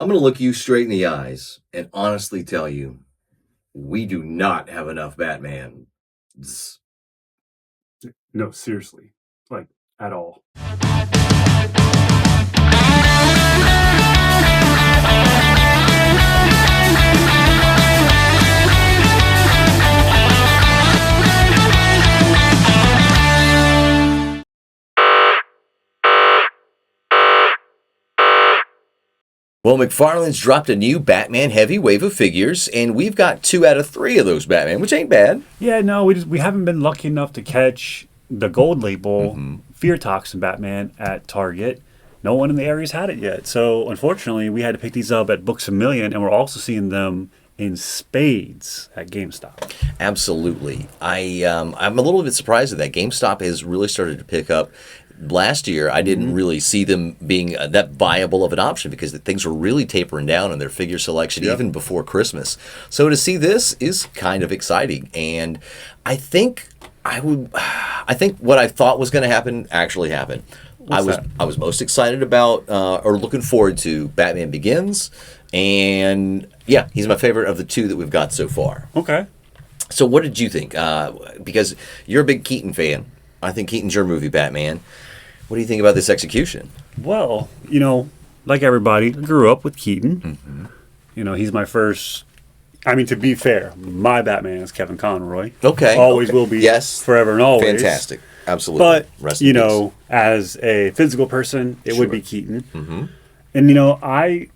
I'm going to look you straight in the eyes and honestly tell you, we do not have enough Batman. No, seriously. Like, at all. Well, McFarlane's dropped a new Batman heavy wave of figures, and we've got 2 out of 3 of those Batman, which ain't bad. Yeah, no, we haven't been lucky enough to catch the gold label Fear Toxin Batman at Target. No one in the area's had it yet. So, unfortunately, we had to pick these up at Books A Million, and we're also seeing them in spades at GameStop. Absolutely. I'm a little bit surprised at that. GameStop has really started to pick up. Last year, I didn't really see them being that viable of an option because things were really tapering down in their figure selection even before Christmas. So to see this is kind of exciting, and I think I think what I thought was going to happen actually happened. I was most excited about or looking forward to Batman Begins, and yeah, he's my favorite of the 2 that we've got so far. Okay. So what did you think? Because you're a big Keaton fan. I think Keaton's your movie Batman. What do you think about this execution? Well, like everybody, I grew up with Keaton. He's my first. I mean, to be fair, my Batman is Kevin Conroy. Okay. Always will be. Yes. Forever and always. Fantastic. Absolutely. But, Rest in peace. as a physical person, it would be Keaton. And, I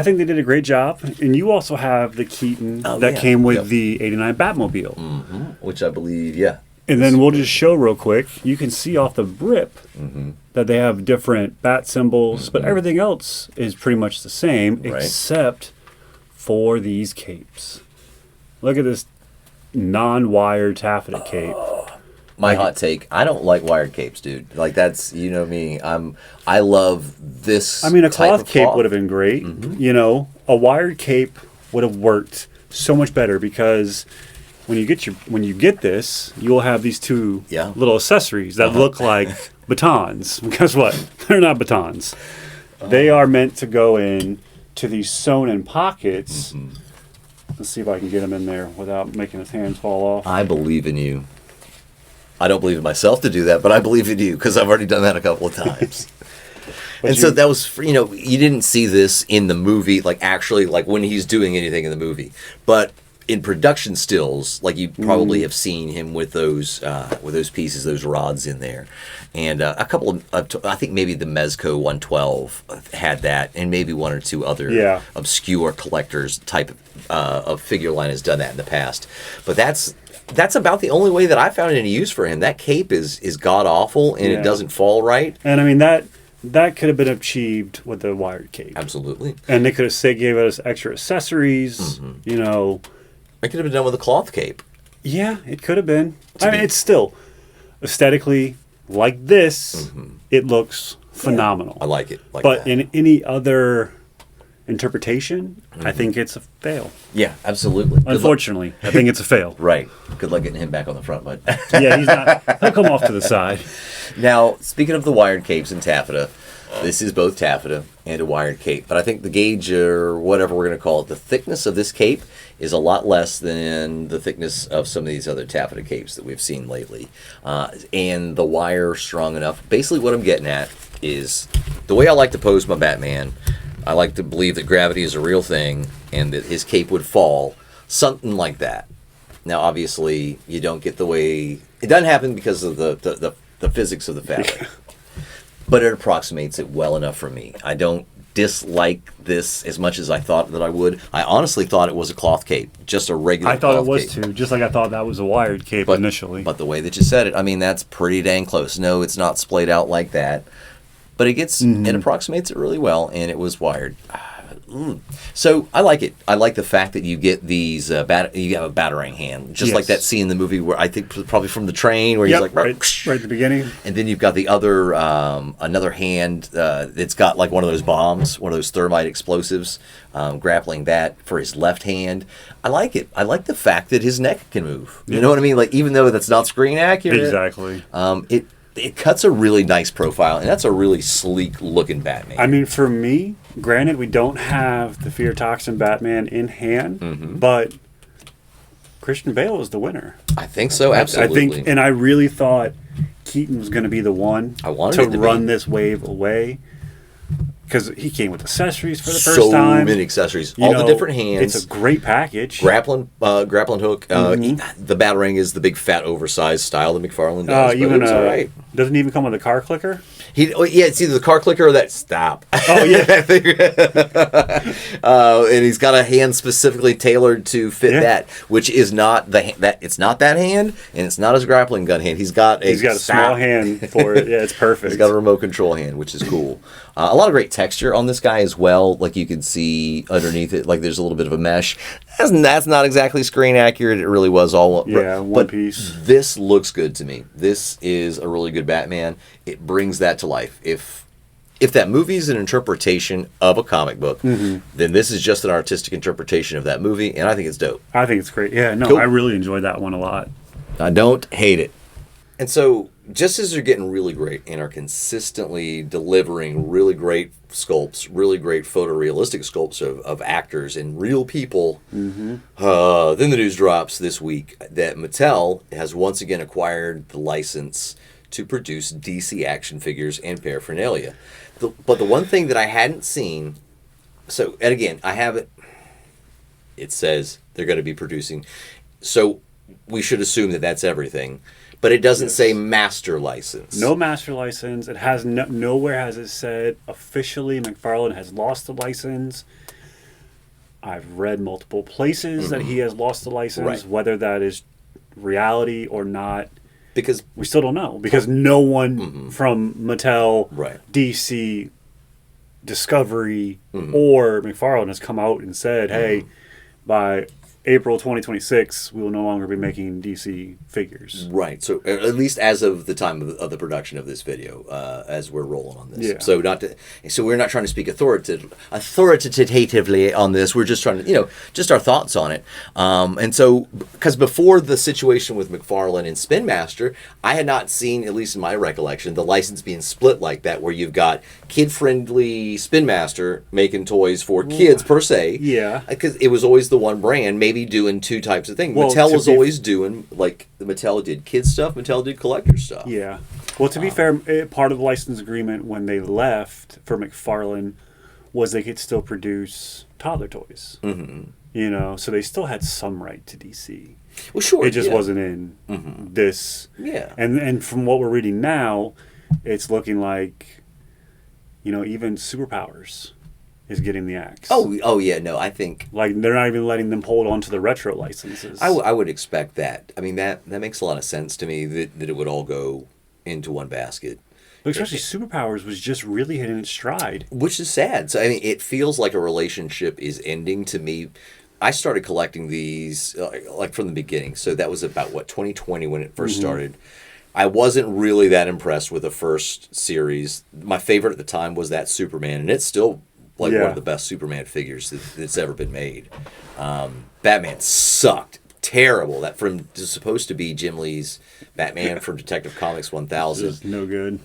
think they did a great job. And you also have the Keaton that came with the 89 Batmobile. Which I believe, yeah. And then we'll just show real quick. You can see off the grip that they have different bat symbols, but everything else is pretty much the same except for these capes. Look at this non-wired taffeta cape. My hot take, I don't like wired capes, dude. Like that's, me. I love this. I mean, a type cloth of cape would have been great. A wired cape would have worked so much better because when you get this, you'll have these 2 little accessories that look like batons. Guess what? They're not batons. They are meant to go in to these sewn-in pockets. Let's see if I can get him in there without making his hands fall off. I believe in you. I don't believe in myself to do that, but I believe in you because I've already done that a couple of times. So that was, you didn't see this in the movie, like actually, like when he's doing anything in the movie, but in production stills, like you probably have seen him with those pieces, those rods in there, and a couple of, I think maybe the Mezco 112 had that, and maybe 1 or 2 other obscure collectors type of figure line has done that in the past, but that's about the only way that I found any use for him. That cape is god awful, and it doesn't fall right. And I mean that could have been achieved with the wired cape. Absolutely. And they could have gave us extra accessories. It could have been done with a cloth cape. Yeah, it could have been. I mean, it's still aesthetically like this. It looks phenomenal. I like it. But in any other interpretation, I think it's a fail. Yeah, absolutely. Unfortunately, I think it's a fail. Right. Good luck getting him back on the front, bud. Yeah, he's not. He'll come off to the side. Now, speaking of the wired capes and taffeta, this is both taffeta and a wired cape. But I think the gauge, or whatever we're going to call it, the thickness of this cape is a lot less than the thickness of some of these other taffeta capes that we've seen lately. And the wire strong enough. Basically what I'm getting at is the way I like to pose my Batman, I like to believe that gravity is a real thing and that his cape would fall. Something like that. Now, obviously, you don't get the way... It doesn't happen because of the physics of the fabric. But it approximates it well enough for me. I don't dislike this as much as I thought that I would. I honestly thought it was a cloth cape, just a regular cloth cape. I thought it was too, just like I thought that was a wired cape initially. But the way that you said it, I mean, that's pretty dang close. No, it's not splayed out like that. But it approximates it really well, and it was wired. So I like it. I like the fact that you get these. You have a batarang hand, just like that scene in the movie where I think probably from the train where he's like right at the beginning. And then you've got the other another hand that's got like one of those bombs, one of those thermite explosives, grappling that for his left hand. I like it. I like the fact that his neck can move. You know what I mean? Like even though that's not screen accurate, exactly. it cuts a really nice profile, and that's a really sleek looking Batman. I mean, for me, granted, we don't have the Fear Toxin Batman in hand, but Christian Bale is the winner. I think so, absolutely. I think, and I really thought Keaton was going to be the one to run this wave away. Because he came with accessories for the first time. So many accessories. All the different hands. It's a great package. Grappling hook. The Batarang is the big fat oversized style that McFarlane does. It's all right. Doesn't he even come with a car clicker? It's either the car clicker or that stop. Oh, yeah. And he's got a hand specifically tailored to fit that, which is not it's not that hand, and it's not his grappling gun hand. He's got a small hand for it. Yeah, it's perfect. He's got a remote control hand, which is cool. A lot of great texture on this guy as well. Like you can see underneath it, like there's a little bit of a mesh. That's not exactly screen accurate. It really was all one piece. This looks good to me. This is a really good Batman. It brings that to life. If that movie is an interpretation of a comic book, then this is just an artistic interpretation of that movie, and I think it's dope. I think it's great. Yeah, no, cool. I really enjoyed that one a lot. I don't hate it. And so, just as they're getting really great and are consistently delivering really great sculpts, really great photorealistic sculpts of actors and real people, then the news drops this week that Mattel has once again acquired the license to produce DC action figures and paraphernalia. But the one thing that I hadn't seen, and again, I haven't, it says they're going to be producing, so we should assume that that's everything. But it doesn't say master license. No master license. It has nowhere has it said officially McFarlane has lost the license. I've read multiple places that he has lost the license, whether that is reality or not. Because we still don't know. Because no one from Mattel, DC, Discovery, or McFarlane has come out and said, hey, by April 2026, we will no longer be making DC figures. Right. So at least as of the time of the production of this video, as we're rolling on this. Yeah. So we're not trying to speak authoritatively on this. We're just trying to, just our thoughts on it. And so, because before the situation with McFarlane and Spin Master, I had not seen, at least in my recollection, the license being split like that, where you've got kid-friendly Spin Master making toys for kids per se. Yeah. Because it was always the one brand, maybe doing two types of things. Well, Mattel was always doing, like, Mattel did kids stuff, Mattel did collector stuff. Yeah. Well, to be fair, part of the license agreement when they left for McFarlane was they could still produce toddler toys. So they still had some right to DC. Well, sure. It just wasn't in this. Yeah. And from what we're reading now, it's looking like, even Superpowers is getting the axe. Oh yeah, no, I think like they're not even letting them hold on to the retro licenses. I would expect that. I mean that makes a lot of sense to me that it would all go into one basket. But especially Superpowers was just really hitting its stride, which is sad. So I mean, it feels like a relationship is ending to me. I started collecting these like from the beginning, so that was about 2020 when it first started. I wasn't really that impressed with the first series. My favorite at the time was that Superman, and it's still one of the best Superman figures that's ever been made. Batman sucked. Terrible. That supposed to be Jim Lee's Batman from Detective Comics 1000. Just no good.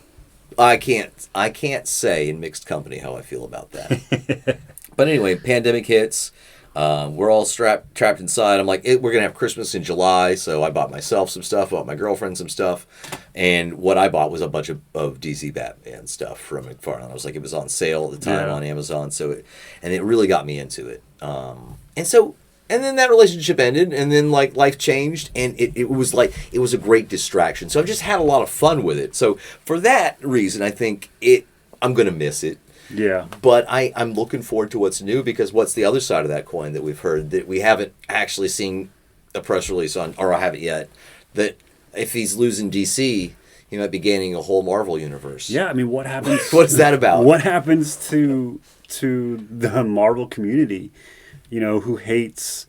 I can't say in mixed company how I feel about that. But anyway, pandemic hits. We're all trapped inside. I'm like, we're going to have Christmas in July, so I bought myself some stuff, bought my girlfriend some stuff, and what I bought was a bunch of DC Batman stuff from McFarlane. I was like, it was on sale at the time on Amazon, and it really got me into it. And then that relationship ended, and then like life changed, and it was a great distraction. So I've just had a lot of fun with it. So for that reason, I think I'm going to miss it. Yeah. But I'm looking forward to what's new, because what's the other side of that coin that we've heard that we haven't actually seen a press release on, or I haven't yet, that if he's losing DC, he might be gaining a whole Marvel universe. Yeah, I mean, what happens? What's that about? What happens to the Marvel community, who hates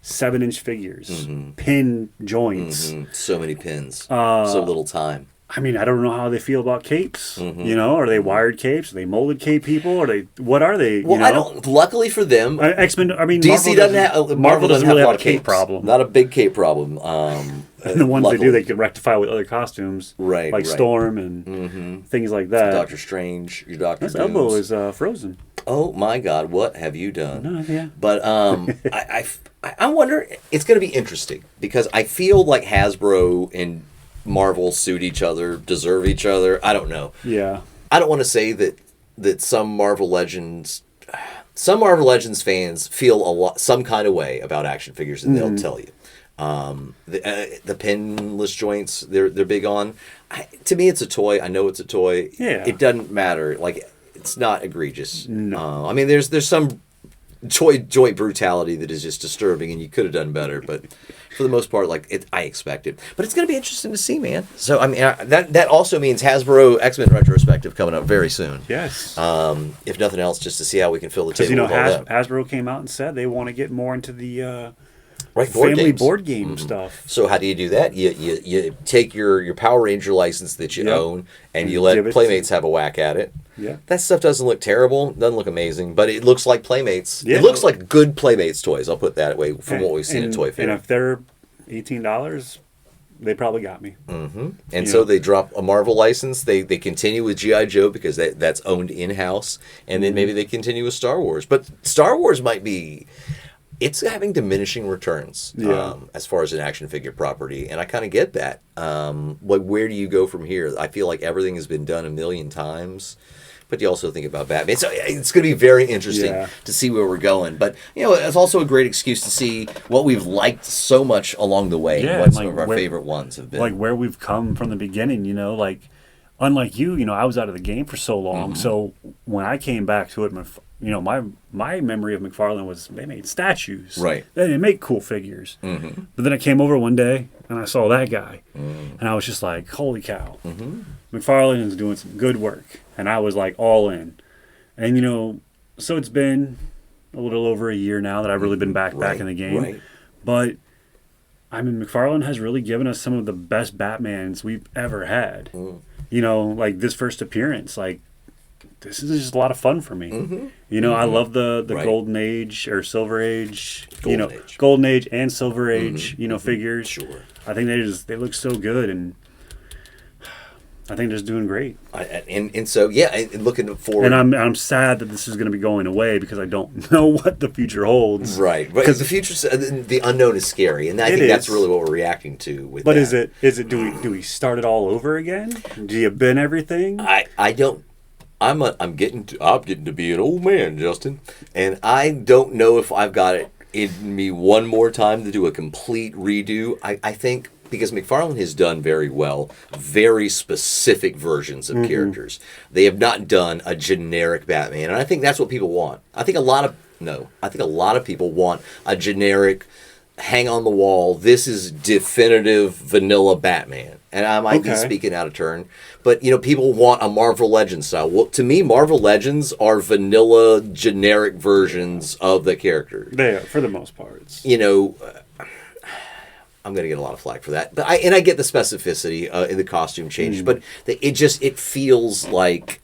7-inch figures, pin joints. So many pins, so little time. I mean, I don't know how they feel about capes. You know, are they wired capes? Are they molded cape people? Are they? What are they? Well, you know? I don't. Luckily for them, X-Men. I mean, DC Marvel doesn't really have a have lot a of cape capes. problem. Not a big cape problem. And the ones luckily. they do, they can rectify with other costumes, Right? like right. Storm and things like that. Doctor Strange, your Doctor His Dooms. elbow is frozen. Oh my God! What have you done? No, yeah. But I wonder. It's going to be interesting because I feel like Hasbro and Marvel suit each other, deserve each other. I don't know. Yeah. I don't want to say that some Marvel Legends fans feel some kind of way about action figures, and they'll tell you. The pinless joints they're big on. To me, it's a toy. I know it's a toy. Yeah. It doesn't matter. Like, it's not egregious. No. I mean, there's some joint brutality that is just disturbing, and you could have done better. But for the most part, I expect it. But it's going to be interesting to see, man. So I mean, that also means Hasbro X-Men retrospective coming up very soon. Yes. If nothing else, just to see how we can fill the table. Because, you know, with all that. Hasbro came out and said they want to get more into the Right, family games. board game stuff. So how do you do that? You take your Power Ranger license that you own, and you let give it Playmates have a whack at it. Yeah. That stuff doesn't look terrible, doesn't look amazing, but it looks like Playmates. Yeah. It looks like good Playmates toys, I'll put it that way, from what we've seen at Toy Fair. And if they're $18, they probably got me. And so they drop a Marvel license. They continue with G.I. Joe because that's owned in-house, and then maybe they continue with Star Wars. But Star Wars might be... It's having diminishing returns as far as an action figure property, and I kind of get that. Where do you go from here? I feel like everything has been done a million times, but you also think about Batman. So it's going to be very interesting to see where we're going. But you know, it's also a great excuse to see what we've liked so much along the way. Yeah, what some of our favorite ones have been. Like where we've come from the beginning. You know, like unlike you know, I was out of the game for so long. So when I came back to it, you know, my memory of McFarlane was they made statues. Right. They didn't make cool figures. But then I came over one day and I saw that guy. And I was just like, holy cow. McFarlane is doing some good work. And I was like all in. And, you know, so it's been a little over a year now that I've really been back in the game. Right. But, I mean, McFarlane has really given us some of the best Batmans we've ever had. You know, like this first appearance, like, this is just a lot of fun for me. You know, I love the Golden Age or Silver Age, Golden Age and Silver Age, you know, figures. Sure. I think they look so good, and I think they're just doing great. And so and looking forward. And I'm sad that this is going to be going away because I don't know what the future holds. Right, because the future, the unknown is scary, and I think that's really what we're reacting to. With but that. is it? Do we start it all over again? Do you bin everything? I don't. I'm getting to be an old man, Justin, and I don't know if I've got it in me one more time to do a complete redo. I think because McFarlane has done very well, very specific versions of characters. They have not done a generic Batman, and I think that's what people want. I think a lot of people want a generic, hang on the wall, this is definitive vanilla Batman. And I might be speaking out of turn, but you know, people want a Marvel Legends style. Well, to me, Marvel Legends are vanilla, generic versions of the character. They are, for the most part. You know, I'm going to get a lot of flack for that, but I get the specificity in the costume changes, but it feels like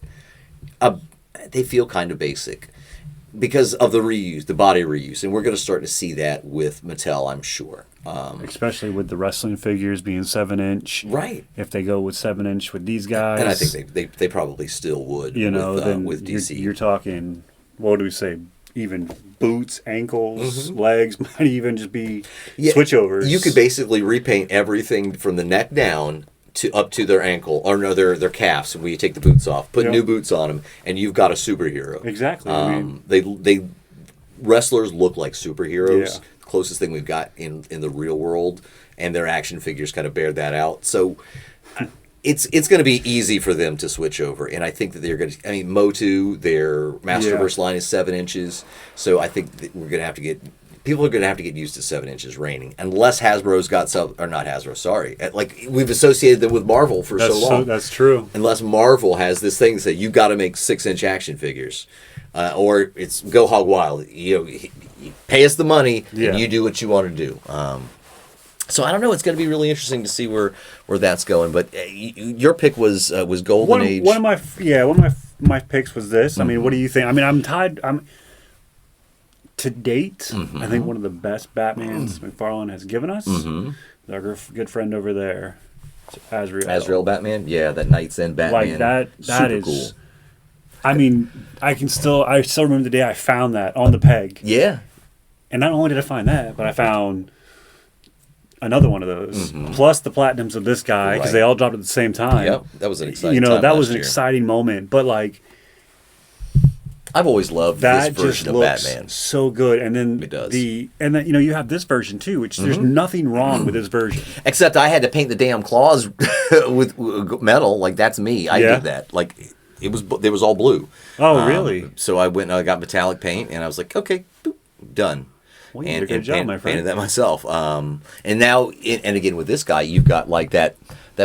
they feel kind of basic. Because of the reuse, the body reuse. And we're going to start to see that with Mattel, I'm sure. Especially with the wrestling figures being 7-inch. Right. If they go with 7-inch with these guys. And I think they probably still would, you know, then with DC. You're talking, what do we say, even boots, ankles, legs, might even just be switchovers. You could basically repaint everything from the neck down up to their ankle, or no, their calves, when you take the boots off, put new boots on them, and you've got a superhero. Exactly. They wrestlers look like superheroes. The closest thing we've got in the real world, and their action figures kind of bear that out. So it's going to be easy for them to switch over, and I think that they're going to. I mean, Motu, their Masterverse line is 7 inches, so I think that we're going to have to get. People are going to have to get used to 7 inches reigning, unless Hasbro's got some, or not Hasbro, sorry. Like, we've associated them with Marvel for so long. That's true. Unless Marvel has this thing that say, you've got to make 6-inch action figures. Or it's go hog wild. You know, you pay us the money, and you do what you want to do. So I don't know. It's going to be really interesting to see where that's going. But your pick was Golden Age. One of my picks was this. I mean, what do you think? I mean, I'm tied. I'm to date. I think one of the best Batmans McFarlane has given us. Our good friend over there, Azrael Batman. Yeah, that Knight's End Batman. Like that. That Super is cool. I mean, I still remember the day I found that on the peg. Yeah. And not only did I find that, but I found another one of those, plus the platinums of this guy, because they all dropped at the same time. Yep, that was an exciting time that last was an year. exciting moment. But like, I've always loved this that version just of looks Batman. so good. And then It does. then you have this version too, which there's nothing wrong with this version. Except I had to paint the damn claws with metal. Like that's me. I did that. Like it was all blue. Oh, really? So I went and I got metallic paint, and I was like, okay, boop, done. Well, you did a good job, my friend. Painted that myself. And now, and again with this guy, you've got like that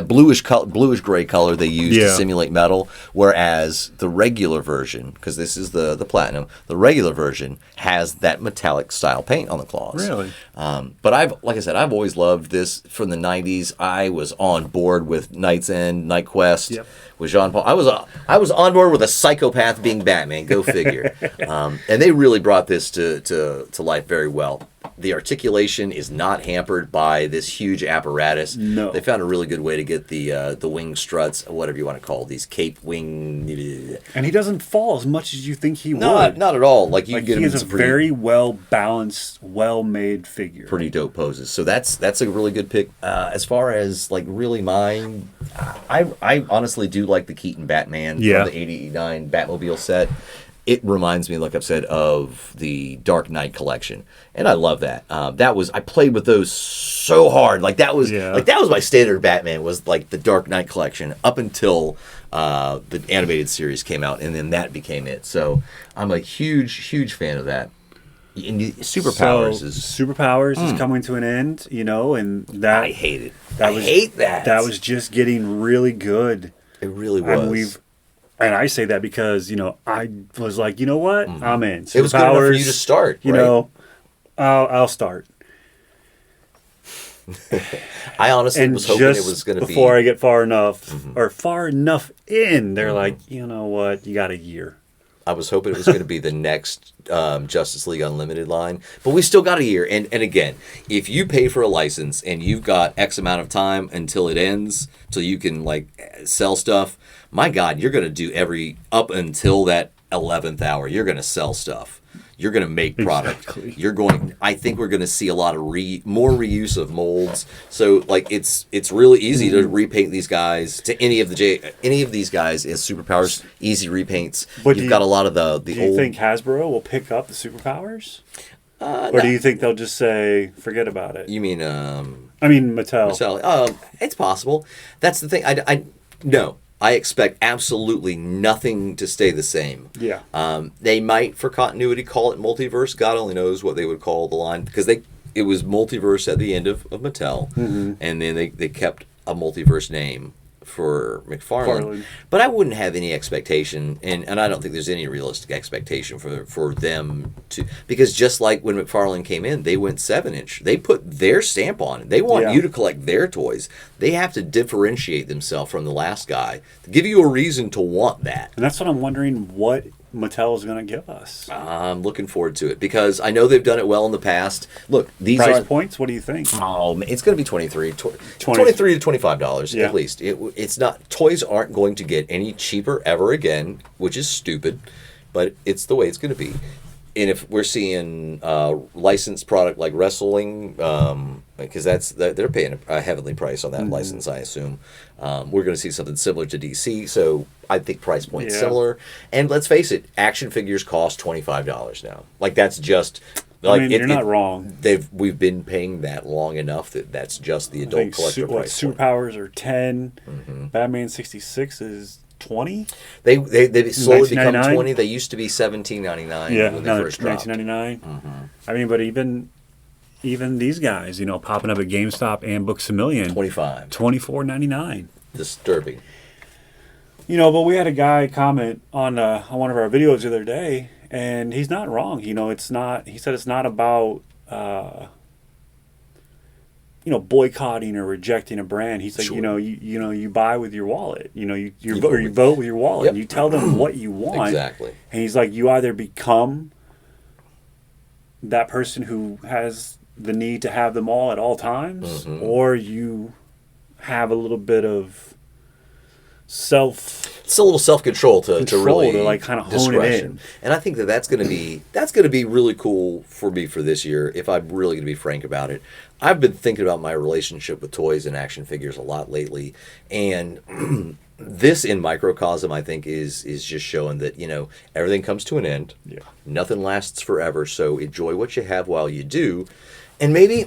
bluish gray color they use to simulate metal, whereas the regular version, because this is the platinum, the regular version has that metallic style paint on the claws. Really? But like I said, I've always loved this from the '90s. I was on board with Knight's End, Night Quest. Yep. With Jean Paul, I was on board with a psychopath being Batman. Go figure. And they really brought this to life very well. The articulation is not hampered by this huge apparatus. No, they found a really good way to get the wing struts, whatever you want to call these cape wing. And he doesn't fall as much as you think he would. Not at all. Like you can get he him is in a some very well balanced, well made figure. pretty dope poses. So that's a really good pick. As far as like really mine, I honestly do like the Keaton Batman from the '89 Batmobile set. It reminds me, like I've said, of the Dark Knight collection, and I love that. I played with those so hard. Like that was my standard Batman was like the Dark Knight collection up until the animated series came out, and then that became it. So I'm a huge fan of that. And Superpowers is coming to an end, and that I hate it. I hate that. That was just getting really good. It really was. And I say that because I was like, you know what, I'm in. It was good enough for you to start. I'll start. I honestly was hoping it was going to be before I get far enough or far enough in. They're like, you know what, you got a year. I was hoping it was going to be the next Justice League Unlimited line, but we still got a year. And again, if you pay for a license and you've got X amount of time until it ends, till you can like sell stuff, my God, you're going to do up until that 11th hour. You're going to sell stuff. You're going to make product. Exactly. I think we're going to see a lot of more reuse of molds. So like it's really easy to repaint these guys to any of these guys as Superpowers, easy repaints. But you've got a lot of the do old. You think Hasbro will pick up the Superpowers? Or do you think they'll just say forget about it? You mean I mean Mattel. It's possible. That's the thing. No. I expect absolutely nothing to stay the same. Yeah. They might, for continuity, call it multiverse. God only knows what they would call the line, because it was multiverse at the end of Mattel, and then they kept a multiverse name for McFarlane. But I wouldn't have any expectation, and I don't think there's any realistic expectation for them to, because just like when McFarlane came in, they went 7-inch. They put their stamp on it. They want you to collect their toys. They have to differentiate themselves from the last guy to give you a reason to want that. And that's what I'm wondering, what Mattel is going to give us. I'm looking forward to it because I know they've done it well in the past. Look, these price points. What do you think? Oh, it's going to be $23 to $25 at least. It's not. Toys aren't going to get any cheaper ever again, which is stupid, but it's the way it's going to be. And if we're seeing licensed product like wrestling, because they're paying a heavenly price on that license, I assume, we're going to see something similar to DC. So I think price point similar. And let's face it, action figures cost $25 now. Like that's just. Like, I mean, you're not wrong. We've been paying that long enough that's just the adult collector price. Superpowers are 10. Batman 66 is 20. They slowly become 20. They used to be $17.99 when they first dropped. $19.99. I mean, but even these guys, popping up at GameStop and Books A Million, $24.99. Disturbing. But we had a guy comment on one of our videos the other day, and he's not wrong. It's not. He said it's not about. boycotting or rejecting a brand. He's like, Sure. you buy with your wallet. You You vote with your wallet. Yep. And you tell them what you want. Exactly. And he's like, you either become that person who has the need to have them all at all times, or you have a little bit of It's a little self-control to really to like kind of hone it discretion. in. And I think that's going to be really cool for me for this year. If I'm really going to be frank about it, I've been thinking about my relationship with toys and action figures a lot lately, and this in microcosm, I think, is just showing that everything comes to an end. Yeah. Nothing lasts forever, so enjoy what you have while you do. And maybe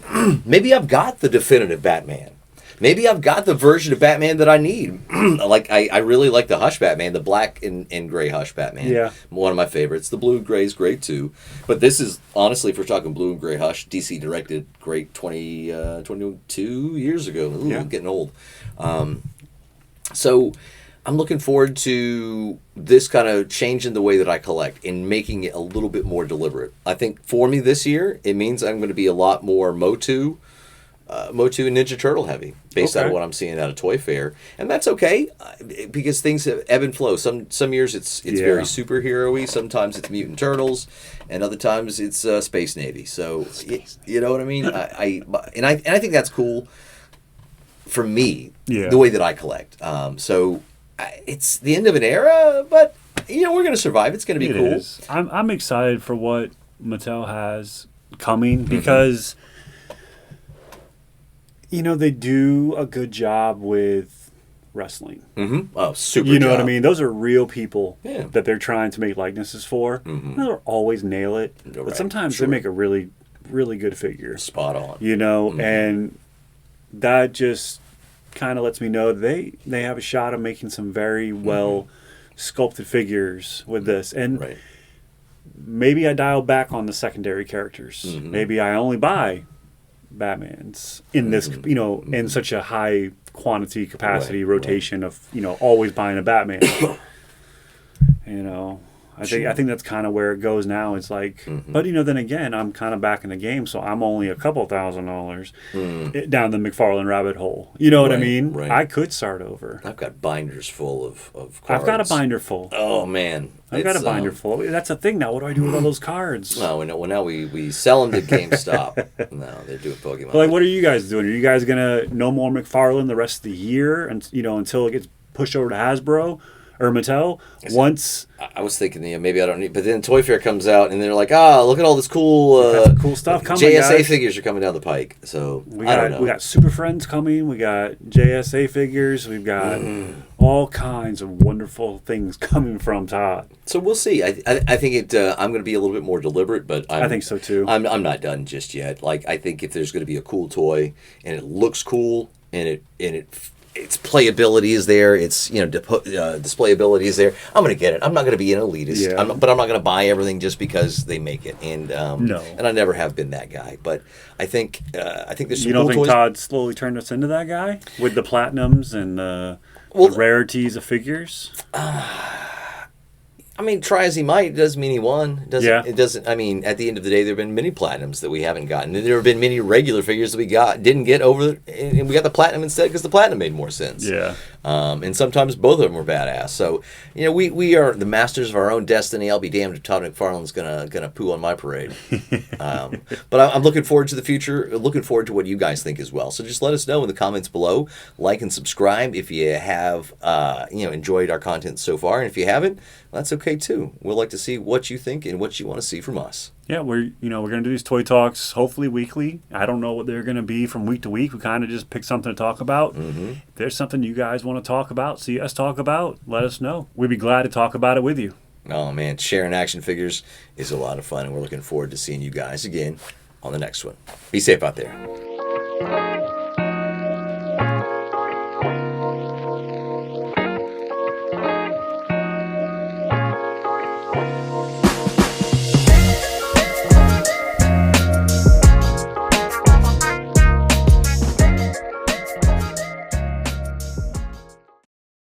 I've got the definitive Batman. Maybe I've got the version of Batman that I need. I really like the Hush Batman, the black and gray Hush Batman. Yeah. One of my favorites. The blue and gray is great too. But this is, honestly, if we're talking blue and gray Hush, DC directed great 22 years ago. Ooh, Yeah. I'm getting old. So I'm looking forward to this kind of changing the way that I collect and making it a little bit more deliberate. I think for me this year, it means I'm going to be a lot more Motu and Ninja Turtle heavy, based Okay. on what I'm seeing at a toy fair, and that's okay because things ebb and flow. Some years it's very superhero-y, sometimes it's Mutant Turtles, and other times it's Space Navy. So you know what I mean. I think that's cool for me, the way that I collect. It's the end of an era, but we're going to survive. It's going to be cool. Is. I'm excited for what Mattel has coming because. They do a good job with wrestling. Mm-hmm. Oh, super You know job. what I mean? Those are real people Yeah. that they're trying to make likenesses for. Mhm. They don't always nail it, Right. but sometimes Sure. they make a really, really good figure. Spot on. And that just kind of lets me know they have a shot of making some very well sculpted figures with this. And Right. maybe I dial back on the secondary characters. Maybe I only buy Batmans in this, in such a high quantity, capacity, Right, rotation of, always buying a Batman. I think that's kind of where it goes now. It's like, but then again, I'm kind of back in the game, so I'm only a couple $1,000s down the McFarlane rabbit hole. You know what I Right, mean? right. I could start over. I've got binders full of cards. I've got a binder full. Oh man, I've got a binder full. That's a thing now. What do I do with all those cards? Well, now we sell them to GameStop. No, they're doing Pokemon. But like, what are you guys doing? Are you guys gonna no more McFarlane the rest of the year, and until it gets pushed over to Hasbro or Mattel? Once I was thinking, maybe I don't need. But then Toy Fair comes out, and they're like, look at all this cool, cool stuff coming. JSA guys. figures are coming down the pike. So We I don't got know. we got Super Friends coming. We got JSA figures. We've got all kinds of wonderful things coming from Todd. So we'll see. I think it. I'm going to be a little bit more deliberate, but I think so too. I'm not done just yet. Like I think if there's going to be a cool toy and it looks cool and its playability is there, its displayability is there, I'm going to get it. I'm not going to be an elitist, Yeah. but I'm not going to buy everything just because they make it. And No. and I never have been that guy. But I think there's some You don't cool think toys. Todd slowly turned us into that guy with the platinums and the rarities of figures? I mean, try as he might, it doesn't mean he won. Yeah. It doesn't. I mean, at the end of the day, there have been many platinums that we haven't gotten. And there have been many regular figures that we didn't get over, and we got the platinum instead because the platinum made more sense. Yeah. And sometimes both of them were badass. So we are the masters of our own destiny. I'll be damned if Todd McFarlane's gonna poo on my parade. But I'm looking forward to the future. Looking forward to what you guys think as well. So just let us know in the comments below. Like and subscribe if you have enjoyed our content so far, and if you haven't, that's okay too. We'd like to see what you think and what you want to see from us. Yeah, we're gonna do these toy talks hopefully weekly. I don't know what they're gonna be from week to week. We kind of just pick something to talk about. If there's something you guys want to talk about, see us talk about, let us know. We'd be glad to talk about it with you. Oh man, sharing action figures is a lot of fun, and we're looking forward to seeing you guys again on the next one. Be safe out there.